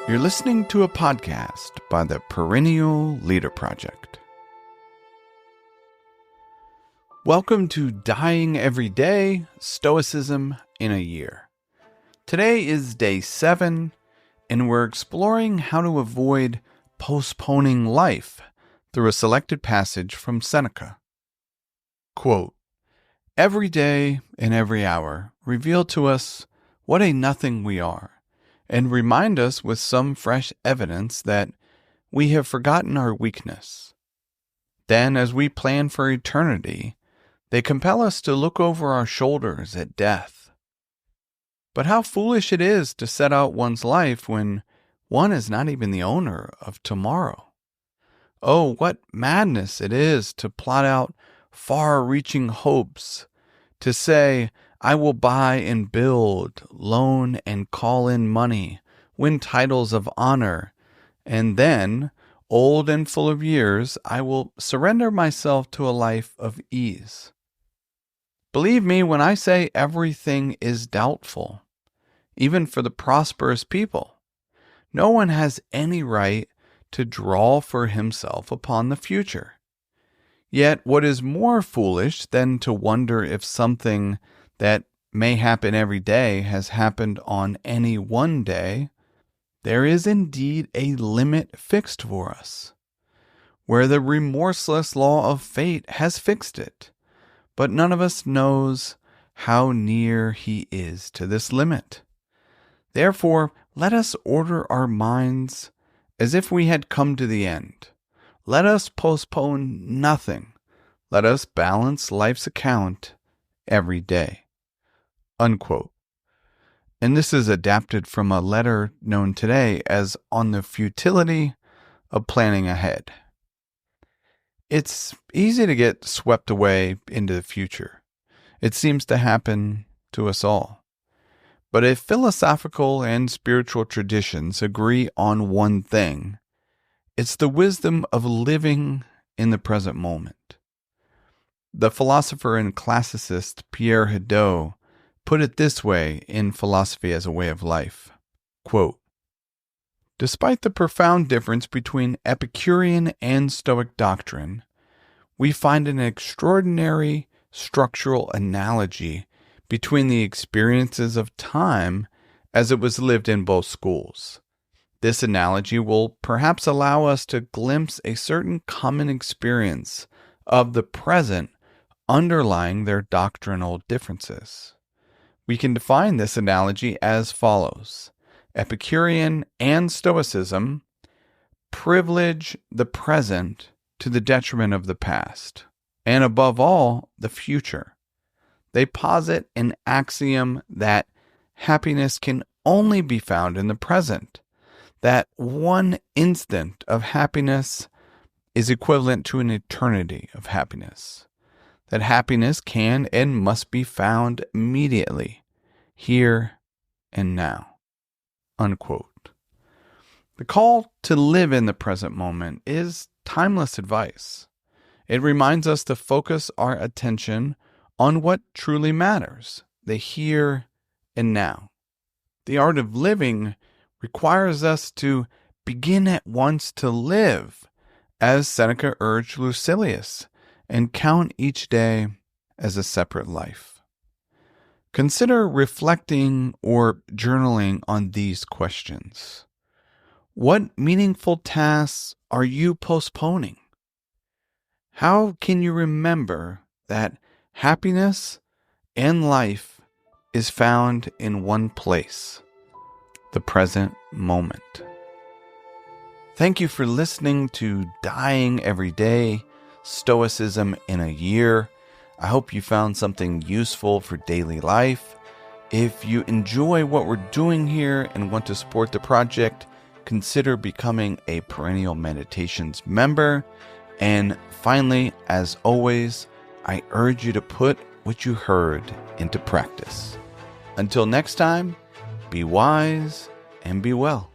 You're listening to a podcast by the Perennial Leader Project. Welcome to Dying Every Day, Stoicism in a Year. Today is day 7, and we're exploring how to avoid postponing life through a selected passage from Seneca. Quote, "Every day and every hour reveal to us what a nothing we are, and remind us with some fresh evidence that we have forgotten our weakness. Then, as we plan for eternity, they compel us to look over our shoulders at death. But how foolish it is to set out one's life when one is not even the owner of tomorrow. Oh, what madness it is to plot out far-reaching hopes, to say, I will buy and build, loan and call in money, win titles of honor, and then, old and full of years, I will surrender myself to a life of ease. Believe me when I say everything is doubtful, even for the prosperous people. No one has any right to draw for himself upon the future. Yet what is more foolish than to wonder if something that may happen every day has happened on any one day, there is indeed a limit fixed for us, where the remorseless law of fate has fixed it, but none of us knows how near he is to this limit. Therefore, let us order our minds as if we had come to the end. Let us postpone nothing. Let us balance life's account every day." Unquote. And this is adapted from a letter known today as On the Futility of Planning Ahead. It's easy to get swept away into the future. It seems to happen to us all. But if philosophical and spiritual traditions agree on one thing, it's the wisdom of living in the present moment. The philosopher and classicist Pierre Hadot put it this way in Philosophy as a Way of Life. Quote, "Despite the profound difference between Epicurean and Stoic doctrine, we find an extraordinary structural analogy between the experiences of time as it was lived in both schools. This analogy will perhaps allow us to glimpse a certain common experience of the present underlying their doctrinal differences. We can define this analogy as follows. Epicurean and Stoicism privilege the present to the detriment of the past, and above all, the future. They posit an axiom that happiness can only be found in the present, that one instant of happiness is equivalent to an eternity of happiness, that happiness can and must be found immediately, here and now." Unquote. The call to live in the present moment is timeless advice. It reminds us to focus our attention on what truly matters, the here and now. The art of living requires us to begin at once to live, as Seneca urged Lucilius, and count each day as a separate life. Consider reflecting or journaling on these questions. What meaningful tasks are you postponing? How can you remember that happiness and life is found in one place, the present moment? Thank you for listening to Dying Every Day, Stoicism in a Year. I hope you found something useful for daily life. If you enjoy what we're doing here and want to support the project, consider becoming a Perennial Meditations member. And finally, as always, I urge you to put what you heard into practice. Until next time, be wise and be well.